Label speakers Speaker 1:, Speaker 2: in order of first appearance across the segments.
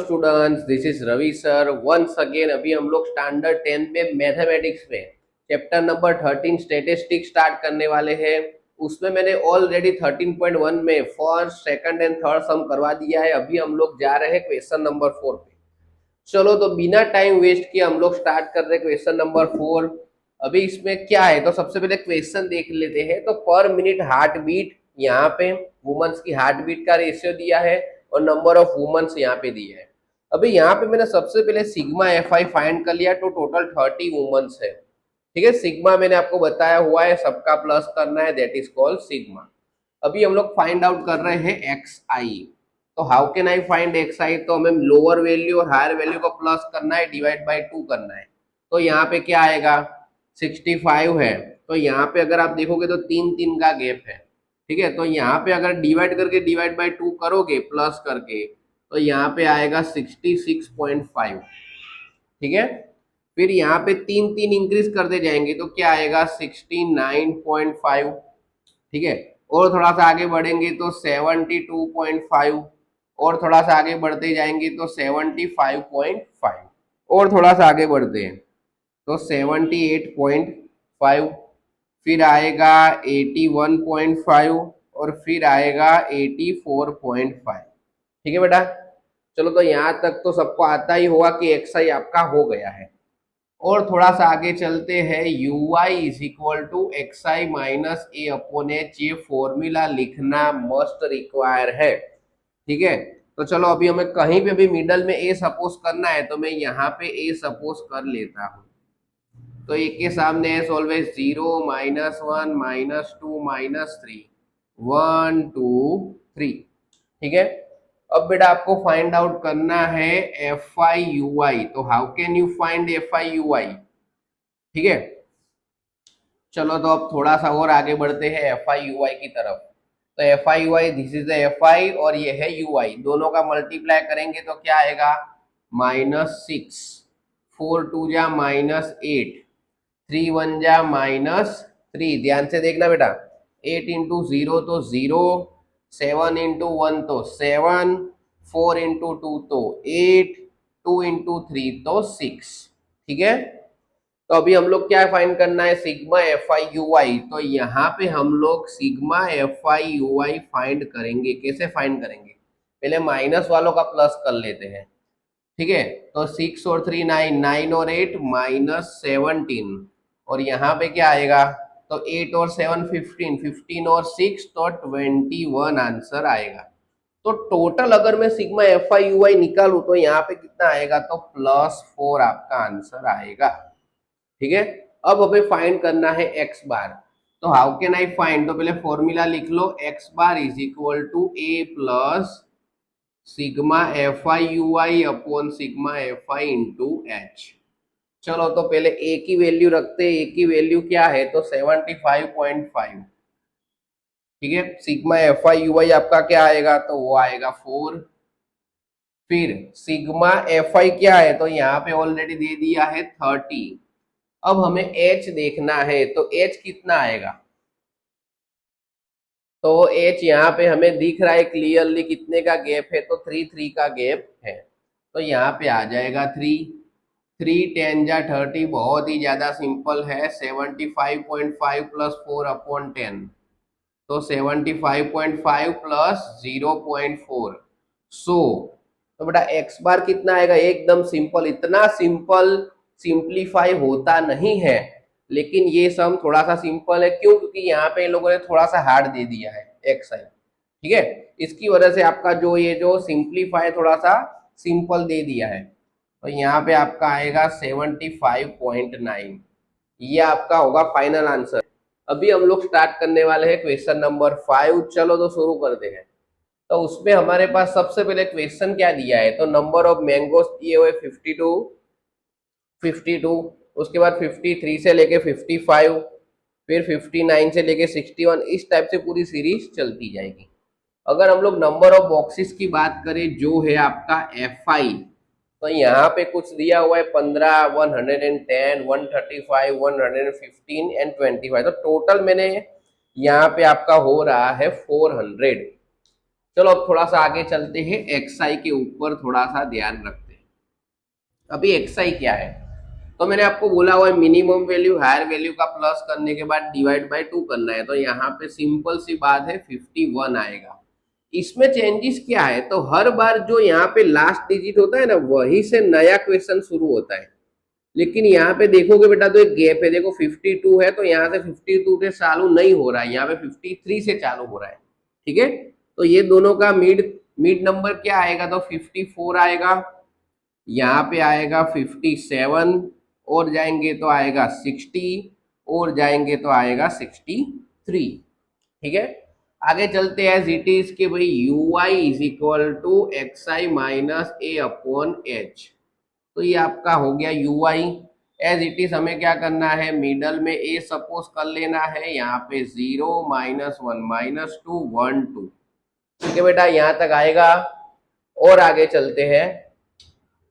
Speaker 1: Students, this is Ravi sir once again. अभी हम लोग स्टैंडर्ड 10 में मैथमेटिक्स में चैप्टर नंबर 13 स्टेटिस्टिक्स स्टार्ट करने वाले हैं। उसमें मैंने ऑलरेडी 13.1 में फर्स्ट सेकंड एंड थर्ड सम करवा दिया है। अभी हम लोग जा रहे हैं क्वेश्चन नंबर 4 पे। चलो तो बिना टाइम वेस्ट किए हम लोग स्टार्ट कर रहे हैं क्वेश्चन नंबर 4। अभी इसमें क्या है तो सबसे पहले क्वेश्चन देख लेते हैं। तो पर मिनट हार्ट बीट यहाँ पे वुमेन्स की हार्ट बीट का रेशियो दिया है और नंबर ऑफ वुमेन्स यहाँ पे दिया है। अभी यहाँ पे मैंने सबसे पहले सिग्मा एफ आई फाइंड कर लिया। तो टोटल 30 वुमेन्स है। ठीक है, सिग्मा मैंने आपको बताया हुआ है, सबका प्लस करना है, दैट इज कॉल्ड सिग्मा। अभी हम लोग फाइंड आउट कर रहे हैं एक्स आई। तो how can I find X I? तो हमें लोअर वैल्यू और हायर वैल्यू को प्लस करना है, डिवाइड बाय 2 करना है। तो यहाँ पे क्या आएगा, 65 है। तो यहाँ पे अगर आप देखोगे तो 3 का गैप है। ठीक है, तो यहाँ पे अगर डिवाइड करके डिवाइड बाय 2 करोगे प्लस करके तो यहाँ पे आएगा 66.5। ठीक है, फिर यहाँ पे 3 इंक्रीज करते जाएंगे तो क्या आएगा 69.5। ठीक है, और थोड़ा सा आगे बढ़ेंगे तो 72.5, और थोड़ा सा आगे बढ़ते जाएंगे तो 75.5, और थोड़ा सा आगे बढ़ते हैं तो 78.5, फिर आएगा 81.5 और फिर आएगा 84.5। ठीक है बेटा, चलो तो यहाँ तक तो सबको आता ही होगा कि एक्स आई आपका हो गया है। और थोड़ा सा आगे चलते हैं, u i is equal to x i minus a upon h, ये फॉर्मूला लिखना मस्ट रिक्वायर है। ठीक है, तो चलो अभी हमें कहीं पे भी मिडल में ए सपोज करना है तो मैं यहाँ पे ए सपोज कर लेता हूँ। तो एक के सामने एस ऑलवेज 0 -1 -2 -3 1 2 3। ठीक है, अब बेटा आपको फाइंड आउट करना है एफ आई यू आई। तो how can you find F I U I? ठीक है, चलो तो अब थोड़ा सा और आगे बढ़ते हैं एफ आई यू आई की तरफ। तो F I U I, this is the F I और ये है यू आई, दोनों का मल्टीप्लाई करेंगे तो क्या आएगा -6, 4 2 जा -8, 3 1 जा -3। ध्यान से देखना बेटा, 8 इंटू 0 तो 0, 7 इंटू 1 तो 7, 4 इंटू 2 तो 8, 2 इंटू 3 तो 6। ठीक है, तो अभी हम लोग क्या फाइंड करना है, sigma F I U I. तो यहाँ पे हम लोग sigma F I U I find करेंगे। कैसे फाइंड करेंगे, पहले माइनस वालों का प्लस कर लेते हैं। ठीक है, तो 6 और 3 9, 9 और 8 -17, और यहाँ पे क्या आएगा, तो 8 और 7 15, 15 और 6 तो 21 आंसर आएगा। तो टोटल अगर मैं सिग्मा एफ आई यू आई निकालू तो यहाँ पे कितना आएगा, तो +4 आपका आंसर आएगा। ठीक है, अब हमें फाइंड करना है एक्स बार। तो हाउ कैन आई फाइंड? तो पहले फॉर्मूला लिख लो, X bar is equal to A plus sigma F I U I upon sigma F I into H. चलो तो पहले ए की वैल्यू रखते हैं। ए की वैल्यू क्या है, तो 75.5। ठीक है, सिग्मा एफ आई यू आई आपका क्या आएगा, तो वो आएगा 4। फिर सिग्मा एफ आई क्या है, तो यहाँ पे ऑलरेडी दे दिया है 30। अब हमें एच देखना है, तो एच कितना आएगा, तो एच यहाँ पे हमें दिख रहा है क्लियरली कितने का गैप है, तो 3 का गैप है। तो यहाँ पे आ जाएगा 3, 3 10 जा 30, बहुत ही ज्यादा सिंपल है। 75.5 प्लस 4 अपॉन 10, तो 75.5 प्लस 0.4, तो बेटा एक्स बार कितना आएगा, एकदम सिंपल। इतना सिंपल सिंप्लीफाई होता नहीं है, लेकिन ये सम थोड़ा सा सिंपल है। क्यों? क्योंकि यहाँ पे इन लोगों ने थोड़ा सा हार्ड दे दिया है एक्स आई। ठीक है, इसकी वजह से आपका जो ये जो सिंप्लीफाई थोड़ा सा सिंपल दे दिया है। तो यहाँ पे आपका आएगा 75.9, ये आपका होगा फाइनल आंसर। अभी हम लोग स्टार्ट करने वाले हैं क्वेश्चन नंबर 5। चलो तो शुरू करते हैं। तो उसमें हमारे पास सबसे पहले क्वेश्चन क्या दिया है, तो नंबर ऑफ मैंगोज दिए हुए 52, उसके बाद 53 से लेके 55, फिर 59 से लेके 61, इस टाइप से पूरी सीरीज चलती जाएगी। अगर हम लोग नंबर ऑफ बॉक्सेस की बात करें जो है आपका एफ आई, तो यहाँ पे कुछ दिया हुआ है 15, 110, 135, 115 एंड 25। तो टोटल मैंने यहाँ पे आपका हो रहा है 400। चलो अब थोड़ा सा आगे चलते हैं, एक्स आई के ऊपर थोड़ा सा ध्यान रखते हैं। अभी एक्स आई क्या है, तो मैंने आपको बोला हुआ है मिनिमम वैल्यू हायर वैल्यू का प्लस करने के बाद डिवाइड बाय 2 करना है, तो यहाँ पे सिंपल सी बात है 51 आएगा। इसमें चेंजेस क्या है, तो हर बार जो यहाँ पे लास्ट डिजिट होता है ना, वही से नया क्वेश्चन शुरू होता है। लेकिन यहाँ पे देखोगे बेटा तो एक गैप है, देखो 52 है तो यहाँ से 52 से चालू नहीं हो रहा है, यहाँ पे 53 से चालू हो रहा है। ठीक है, तो ये दोनों का मिड मिड नंबर क्या आएगा, तो 54 आएगा, यहाँ पे आएगा 57, और जाएंगे तो आएगा 60, और जाएंगे तो आएगा 63। ठीक है, आगे चलते हैं एज इट इज के भाई u i is equal to x i minus a upon h. तो ये आपका हो गया u i. As it is हमें क्या करना है, मिडल में ए सपोज कर लेना है, यहाँ पे 0 -1 -2 1 2। ठीक है बेटा, यहाँ तक आएगा। और आगे चलते हैं,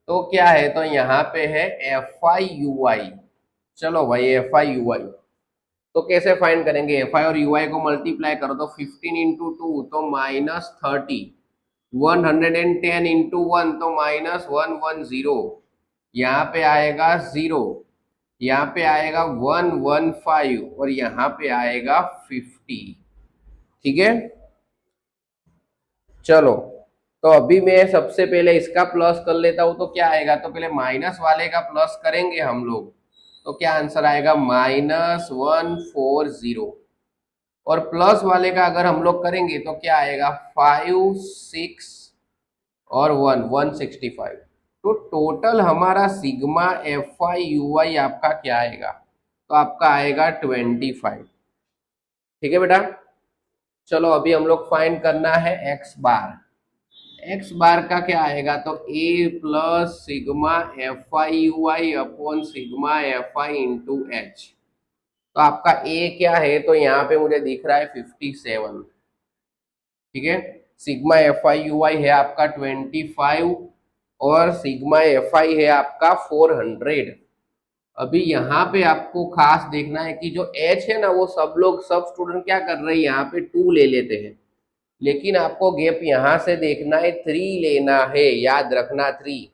Speaker 1: तो क्या है, तो यहाँ पे है एफ आई यू आई। चलो भाई एफ आई यू आई तो कैसे फाइंड करेंगे, एफ आई और यू आई को मल्टीप्लाई करो तो 15 × 2 तो -30, 110 × 1 तो -110, यहाँ पे आएगा 0, यहाँ पे आएगा 115, और यहाँ पे आएगा 50। ठीक है, चलो तो अभी मैं सबसे पहले इसका प्लस कर लेता हूं, तो क्या आएगा, तो पहले माइनस वाले का प्लस करेंगे हम लोग, तो क्या आंसर आएगा -140, और प्लस वाले का अगर हम लोग करेंगे तो क्या आएगा 5 6 और 1 165। तो टोटल हमारा सिग्मा एफ आई यू आई आपका क्या आएगा, तो आपका आएगा 25। ठीक है बेटा, चलो अभी हम लोग फाइंड करना है एक्स बार। एक्स बार का क्या आएगा, तो A plus sigma F I U I upon sigma F I into H. तो आपका ए क्या है, तो यहाँ पे मुझे दिख रहा है 57। ठीक है, सिग्मा एफ आई यू आई है आपका 25, और सिग्मा एफ आई है आपका 400। अभी यहाँ पे आपको खास देखना है कि जो एच है ना, वो सब स्टूडेंट क्या कर रहे हैं, यहाँ पे 2 ले लेते हैं, लेकिन आपको गैप यहां से देखना है 3 लेना है, याद रखना 3।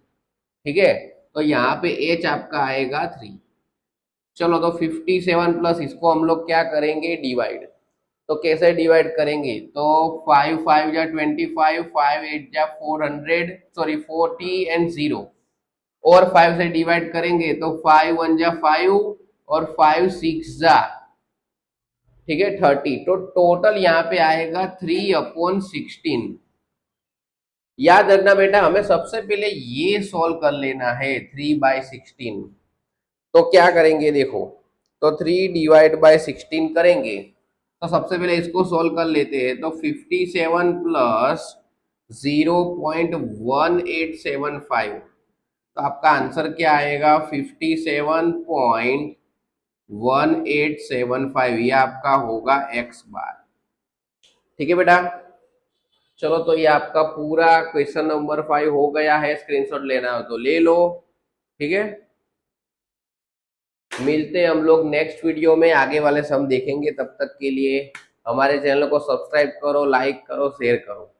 Speaker 1: ठीक है, तो यहाँ पे एच आपका आएगा 3। चलो तो 57 प्लस इसको हम लोग क्या करेंगे, डिवाइड। तो कैसे डिवाइड करेंगे, तो 5 5 जा 25, 5 8 जा 400, सॉरी 40 एंड 0, और 5 से डिवाइड करेंगे तो 5 1 जा 5, और 5 6 जा, ठीक है 30। तो टोटल यहाँ पे आएगा 3/16। याद रखना बेटा, हमें सबसे पहले ये सॉल्व कर लेना है 3/16। तो क्या करेंगे देखो, तो 3/16 करेंगे, तो सबसे पहले इसको सॉल्व कर लेते हैं। तो 57 प्लस 0.1875, तो आपका आंसर क्या आएगा 57.1875, ये आपका होगा एक्स बार। ठीक है बेटा, चलो तो ये आपका पूरा क्वेश्चन नंबर 5 हो गया है। स्क्रीनशॉट लेना हो तो ले लो। ठीक है, मिलते हैं हम लोग नेक्स्ट वीडियो में, आगे वाले सम देखेंगे। तब तक के लिए हमारे चैनल को सब्सक्राइब करो, लाइक करो, शेयर करो।